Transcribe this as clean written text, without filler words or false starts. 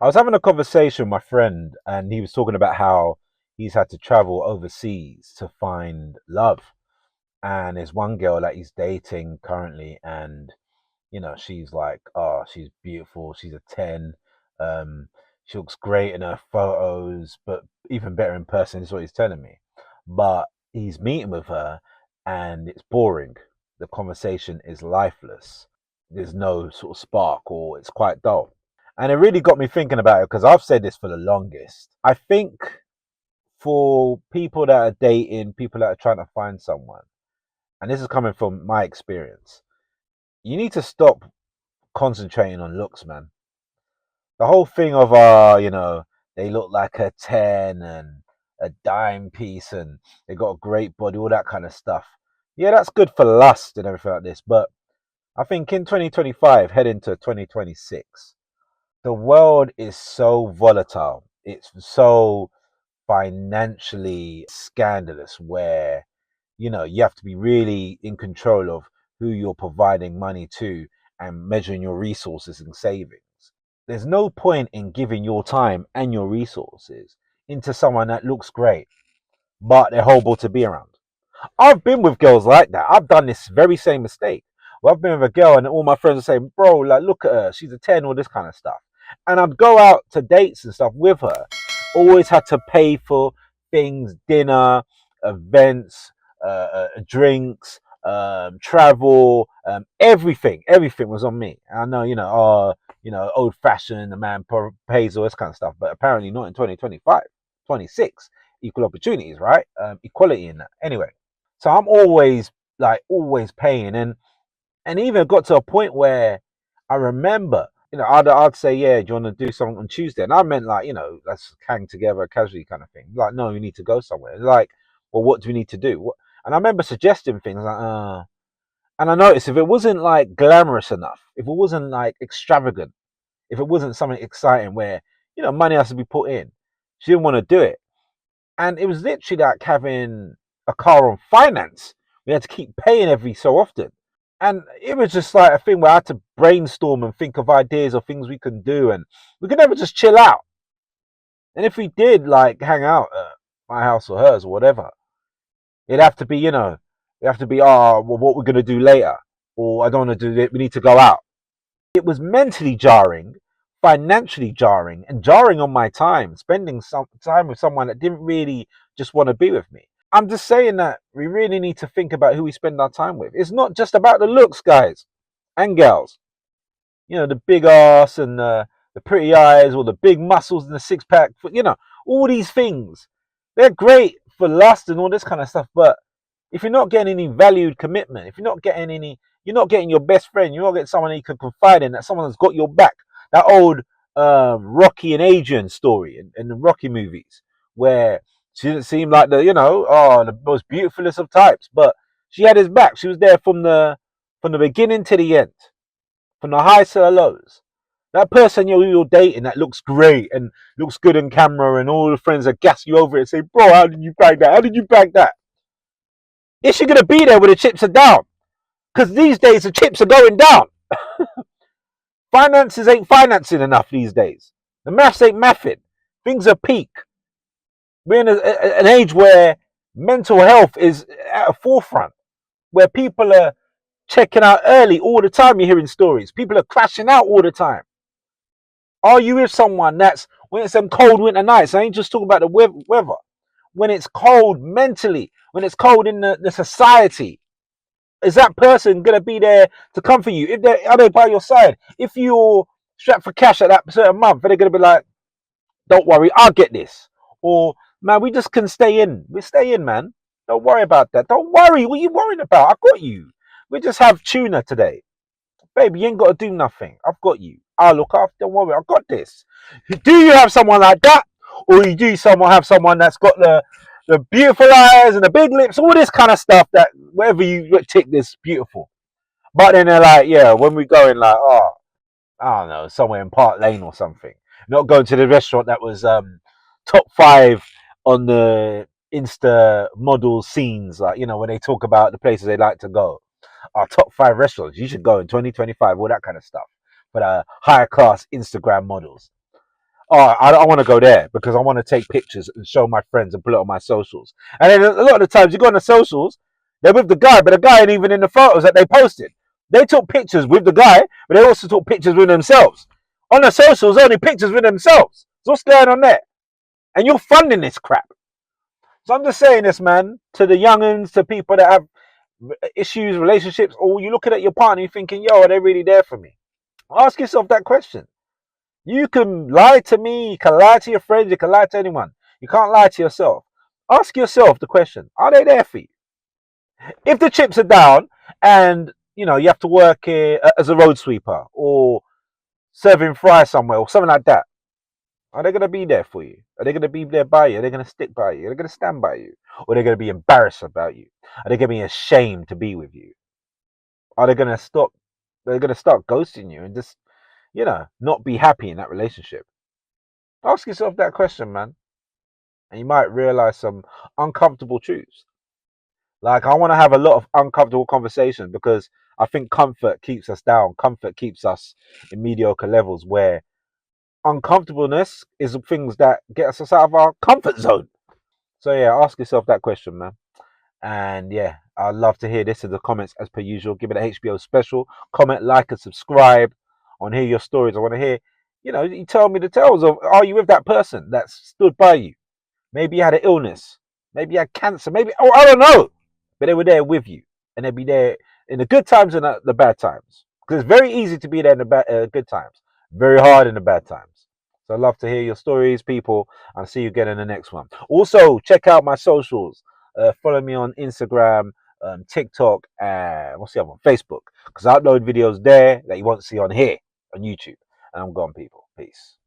I was having a conversation with my friend, and he was talking about how he's had to travel overseas to find love. And there's one girl that he's dating currently, and she's like, oh, she's beautiful. She's a 10. Um, she looks great in her photos, but even better in person is what he's telling me. But he's meeting with her, and it's boring. The conversation is lifeless. There's no sort of spark, or it's quite dull. And it really got me thinking about it because I've said this for the longest. I think for people that are dating, people that are trying to find someone, and this is coming from my experience, you need to stop concentrating on looks, man. The whole thing of they look like a 10 and a dime piece and they got a great body, all that kind of stuff. Yeah, that's good for lust and everything like this. But I think in 2025, heading to 2026, the world is so volatile. It's so financially scandalous where you have to be really in control of who you're providing money to and measuring your resources and savings. There's no point in giving your time and your resources into someone that looks great but they're horrible to be around. I've been with girls like that. I've done this very same mistake. Well, I've been with a girl and all my friends are saying, bro, like, look at her. She's a 10, all this kind of stuff. And I'd go out to dates and stuff with her. Always had to pay for things, dinner, events, drinks, travel, everything. Everything was on me. And I know, old fashioned, the man pays all this kind of stuff. But apparently not in 2025, 26. Equal opportunities, right? Equality in that. Anyway, so I'm always paying, and even got to a point where I remember, I'd say, yeah, do you want to do something on Tuesday? And I meant like, let's hang together casually kind of thing. Like, no, we need to go somewhere. Like, well, what do we need to do? And I remember suggesting things like, and I noticed if it wasn't like glamorous enough, if it wasn't like extravagant, if it wasn't something exciting where, money has to be put in, she didn't want to do it. And it was literally like having a car on finance. We had to keep paying every so often. And it was just like a thing where I had to brainstorm and think of ideas or things we can do. And we could never just chill out. And if we did like hang out at my house or hers or whatever, it'd have to be, it have to be, oh, well, what we're going to do later. Or I don't want to do it. We need to go out. It was mentally jarring, financially jarring, and jarring on my time, spending some time with someone that didn't really just want to be with me. I'm just saying that we really need to think about who we spend our time with. It's not just about the looks, guys and gals. The big ass and the pretty eyes or the big muscles and the six pack. All these things. They're great for lust and all this kind of stuff. But if you're not getting any valued commitment, if you're not getting your best friend, you're not getting someone that you can confide in, that someone that's got your back. That old Rocky and Adrian story in the Rocky movies, where she didn't seem like the most beautifulest of types, but she had his back. She was there from the beginning to the end, from the highs to the lows. That person you're dating that looks great and looks good in camera, and all the friends that gas you over it and say, "Bro, how did you bag that? How did you bag that?" Is she gonna be there when the chips are down? Because these days the chips are going down. Finances ain't financing enough these days. The maths ain't mathing. Things are peak. We're in an age where mental health is at a forefront, where people are checking out early all the time. You're hearing stories. People are crashing out all the time. Are you with someone that's, when it's them cold winter nights, I ain't just talking about the weather, when it's cold mentally, when it's cold in the society, is that person gonna be there to comfort you? If are they by your side? If you're strapped for cash at that certain month, they're gonna be like, "Don't worry, I'll get this." Or, "Man, we just can stay in. We stay in, man. Don't worry about that. Don't worry. What are you worrying about? I got you. We just have tuna today, baby. You ain't got to do nothing. I've got you. I'll look after. Don't worry. I got this." Do you have someone like that, or you do have someone that's got the beautiful eyes and the big lips, all this kind of stuff, that whatever you tick this beautiful. But then they're like, yeah, when we go in like, oh, I don't know, somewhere in Park Lane or something. Not going to the restaurant that was top 5 on the Insta model scenes, like, when they talk about the places they like to go. Our top 5 restaurants you should go in 2025, all that kind of stuff. But higher class Instagram models. Oh, I want to go there because I want to take pictures and show my friends and put it on my socials. And then a lot of the times you go on the socials, they're with the guy, but the guy ain't even in the photos that they posted. They took pictures with the guy, but they also took pictures with themselves. On the socials, only pictures with themselves. So what's going on there? And you're funding this crap. So I'm just saying this, man, to the youngins, to people that have issues, relationships, or you looking at your partner, you're thinking, yo, are they really there for me? Ask yourself that question. You can lie to me, you can lie to your friends, you can lie to anyone. You can't lie to yourself. Ask yourself the question, are they there for you? If the chips are down and you have to work as a road sweeper or serving fries somewhere or something like that, are they going to be there for you? Are they going to be there by you? Are they going to stick by you? Are they going to stand by you? Or are they going to be embarrassed about you? Are they going to be ashamed to be with you? Are they going to stop? They're going to start ghosting you and just, not be happy in that relationship. Ask yourself that question, man. And you might realize some uncomfortable truths. Like, I want to have a lot of uncomfortable conversations because I think comfort keeps us down. Comfort keeps us in mediocre levels where uncomfortableness is the things that get us out of our comfort zone. So, yeah, ask yourself that question, man. And yeah, I'd love to hear this in the comments as per usual. Give it an HBO special. Comment, like, and subscribe. I want to hear your stories. I want to hear, you tell me the tales of, are you with that person that stood by you? Maybe you had an illness. Maybe you had cancer. Maybe, I don't know. But they were there with you. And they'd be there in the good times and the bad times. Because it's very easy to be there in the good times. Very hard in the bad times. So I'd love to hear your stories, people. I'll see you again in the next one. Also, check out my socials. Follow me on Instagram, TikTok, and what's the other one? Facebook. Because I upload videos there that you won't see on here, on YouTube. And I'm gone, people. Peace.